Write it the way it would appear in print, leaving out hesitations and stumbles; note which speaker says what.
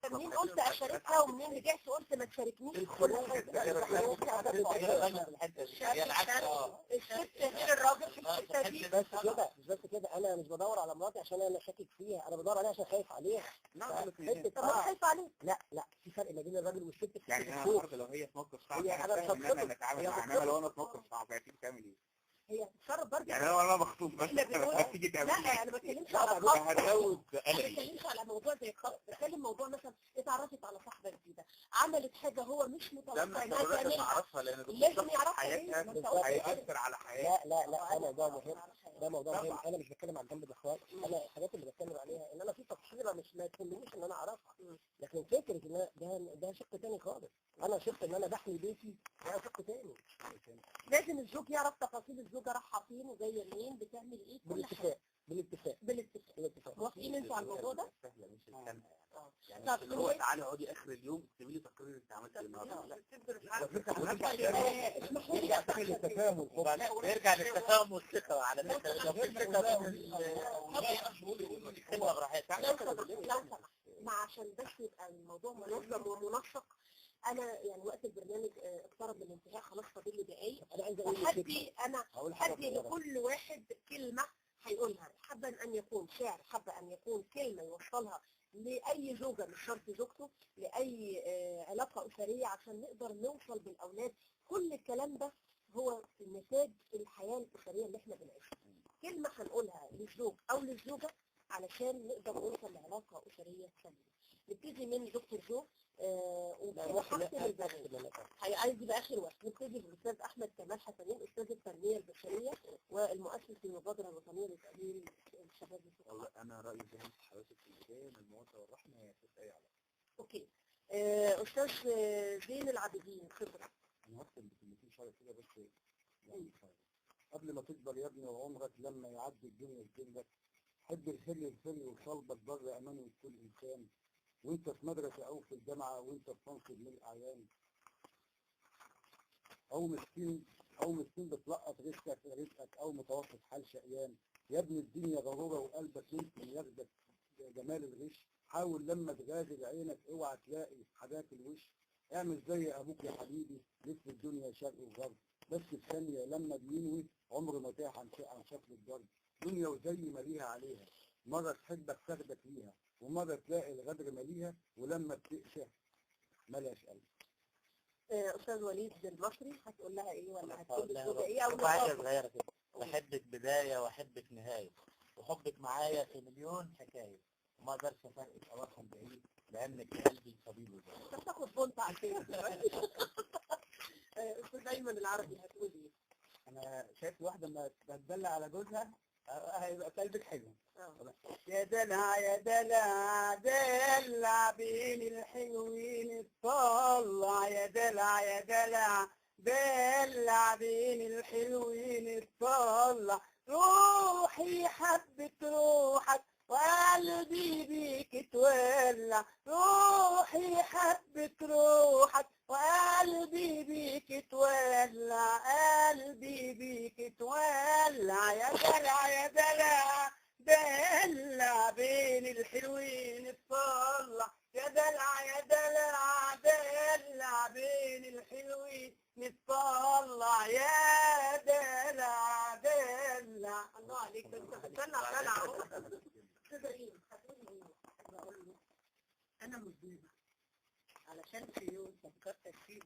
Speaker 1: منين قلت اشاركها ومنين رجعت قلت ما تشاركنيش كل حاجه. الست غير الراجل في الحته دي.
Speaker 2: بس كده مش بس كده، انا مش بدور على مراتي عشان انا شاكك فيها، انا بدور عليها عشان خايف عليها.
Speaker 1: طب انا خايف عليك.
Speaker 2: لا في فرق ما بين الراجل والست في
Speaker 3: يعني انا النهارده لو هي في موقف صعب انا اتعامل معاها، انما لو انا في موقف صعب هتيجي تعمل ايه؟
Speaker 1: هي بتتصرف برضه.
Speaker 3: يعني انا مخطوب بس هتيجي تعمل ايه؟
Speaker 1: لا انا ما بتكلمش على خط، ما بتكلمش على موضوع زي خط، بتكلم موضوع مثلا اتعرفت على صاحبه جديده، عملت حاجه هو مش متوقع انها تعملها، لازم يعرفها
Speaker 3: هيأثر على حياتها.
Speaker 2: لا ده موضوع مهم، ده موضوع مهم. انا مش بتكلم عن جنب الاخوات، انا الحاجات اللي بتكلم عليها ان انا في تفصيله مش ما تهمنيش ان انا اعرفها، لكن فكره ان ده شق تاني خالص. انا شق ان انا بحمي بيتي، ده شق تاني.
Speaker 1: لازم الزوج يعرف تفاصيل الزوجه رايحه فين وجايه منين بتعمل ايه، كل حاجه بالاتفاق. موافقين انتوا على الموضوع ده؟
Speaker 3: سهله مش الكلام يعني اللي هو تعالي اقعدي اخر اليوم اكتبي لي تقرير انت عملت ايه النهارده.
Speaker 4: نرجع للتفاهم والثقه على فكره. لو في ثقه
Speaker 1: عشان بس يبقى الموضوع منظم ومنسق. انا يعني وقت البرنامج اقترب من الانتهاء، خلاص فاضل لي دقايق. انا عايزه هدي لكل واحد كلمه هيقولها، حابه ان يكون شعر، حابه ان يكون كلمه يوصلها لاي زوجه مش شرط زوجته، لاي علاقه اسريه عشان نقدر نوصل بالاولاد. كل الكلام ده هو نتاج الحياه الاسريه اللي احنا بنعيشها. كلمه هنقولها للزوج او للزوجه علشان نقدر نوصل لعلاقه اسريه سليمه. نبتدي من دكتور جو عايز يبقى اخر واحد. نبتدي بالاستاذ احمد كمال حسنين، استاذ التنميه البشريه والمؤسس للمبادره الوطنيه لتأهيل الشباب.
Speaker 3: والله انا رايي زي ما حضرتك في البدايه ان المواطنه والرحمه هي اساس اي علاقه.
Speaker 1: اوكي. استاذ زين العابدين، خبره.
Speaker 2: انا هختم بكلمتين شويه كده بس يعني قبل ما تكبر يا ابني وعمرك لما يعدي الدنيا تجيلك، حب الخير للخير وصلبك بر امان وكل انسان، وانت في مدرسه او في الجامعه وانت في منصب من الاعيان، او مسكين بتلقط رزقك او متوسط حال شقيان. يا ابني الدنيا ضروره وقلبك يمكن ياخدك جمال الغش، حاول لما تغادر عينك اوعى تلاقي حاجات الوش. اعمل زي ابوك يا حبيبي، لف الدنيا شرق وغرب، بس في ثانيه لما بينوي عمر ما تاه عن شكل الضرب. دنيا وزي ما ليها عليها، مره تحبك تاخدك ليها، ومره تلاقي الغدر ماليها، ولما بتقسى ملاش قلب.
Speaker 1: استاذ وليد المصري، هتقول لها ايه ولا هتقول لها ايه؟
Speaker 4: او حاجه صغيره كده، بحبك بدايه واحبك نهايه، وحبك معايا في مليون حكايه، وما اقدرش افرقك او افهم بعيد لانك في قلبي طبيب وزي.
Speaker 1: انت بتاخد بونت على الفيس. استاذ ايمن العربي، هتقول ايه؟
Speaker 2: انا شايف واحده ما تدلع على جوزها هيبقى قلبك حلو.
Speaker 5: يا دلع يا دلع دلع بين الحلوين اطلع، يا دلع يا دلع دلع بين الحلوين اطلع، روحي حبت روحك وقلبي بيك تولع، روحي حبت روحك وقلبي بيك تولع، قلبي بيك تولع، يا دلع يا دلع دلع بين الحلوين اطلع، يا دلع يا دلع دلع بين الحلوين اطلع، يا دلع دلع.
Speaker 1: الله عليك، ده انت بتدلع دلع اهو. استاذ ريم، هتقولي ايه؟ بقول له انا مذنبه علشان في يوم فكرت فيه